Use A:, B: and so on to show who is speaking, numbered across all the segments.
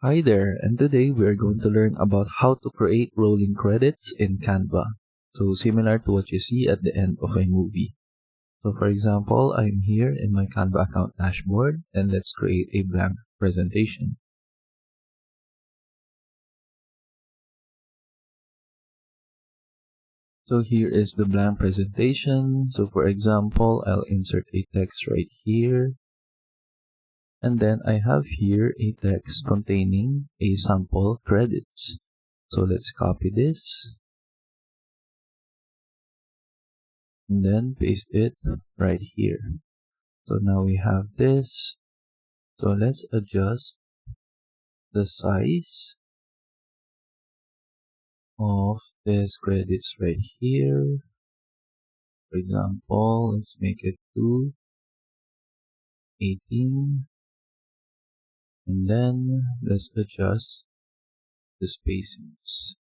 A: Hi there, and today we are going to learn about how to create rolling credits in Canva. So similar to what you see at the end of a movie. So for example, I'm here in my Canva account dashboard and let's create a blank presentation. So here is the blank presentation. So for example, I'll insert a text right here. And then I have here a text containing a sample credits. So let's copy this and then paste it right here. So now we have this. So let's adjust the size of this credits right here. For example, let's make it to 18. And then let's adjust the spacings.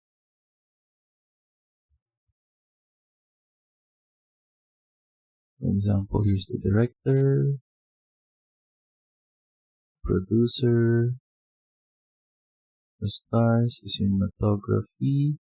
A: For example, here's the director, producer, the stars, the cinematography,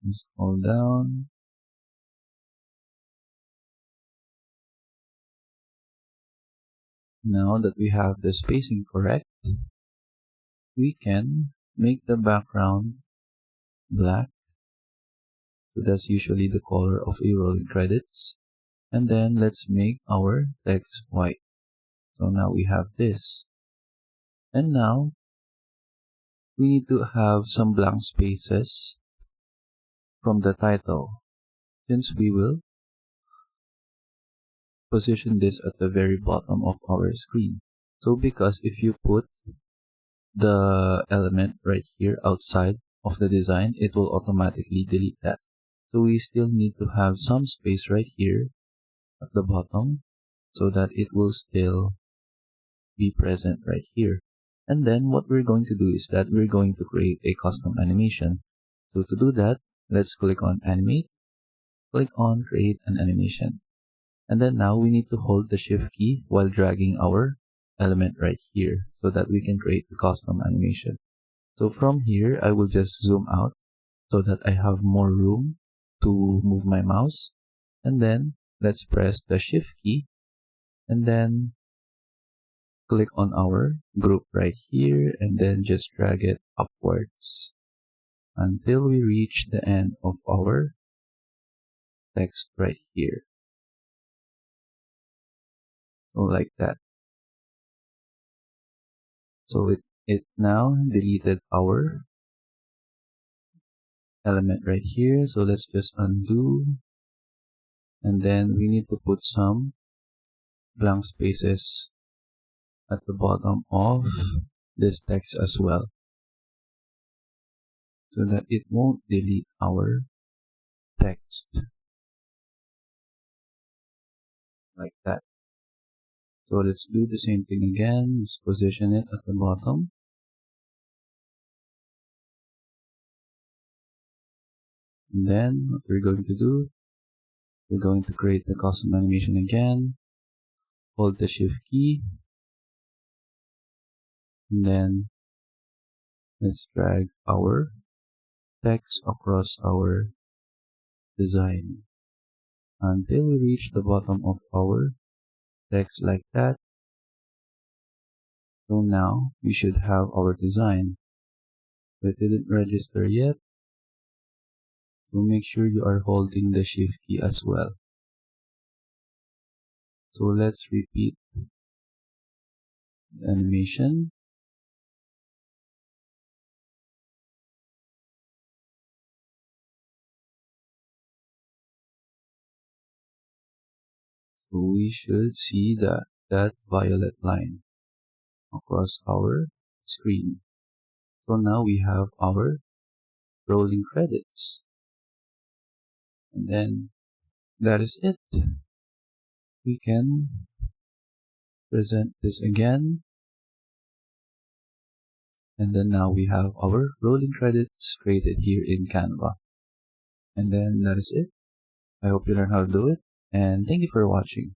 A: and scroll down. Now that we have the spacing correct, we can make the background black. So that's usually the color of a rolling credits. And then let's make our text white. So now we have this. And now we need to have some blank spaces from the title, since we will position this at the very bottom of our screen. So because if you put the element right here outside of the design, it will automatically delete that. So we still need to have some space right here at the bottom so that it will still be present right here. And then what we're going to do is that we're going to create a custom animation. So to do that, let's click on animate, click on create an animation. And then now we need to hold the shift key while dragging our element right here so that we can create the custom animation. So from here, I will just zoom out so that I have more room to move my mouse. And then let's press the shift key and then click on our group right here and then just drag it upwards until we reach the end of our text right here. So like that. So it now deleted our element right here. So let's just undo. And then we need to put some blank spaces at the bottom of this text as well, so that it won't delete our text like that. So let's do the same thing again. Let's position it at the bottom. And then what we're going to do, we're going to create the custom animation again. Hold the shift key. And then let's drag our text across our design until we reach the bottom of our text like that. So now we should have our design. But it didn't register yet. So make sure you are holding the shift key as well. So let's repeat the animation. So we should see that violet line across our screen. So now we have our rolling credits. And then that is it. We can present this again. And then now we have our rolling credits created here in Canva. And then that is it. I hope you learn how to do it, and thank you for watching.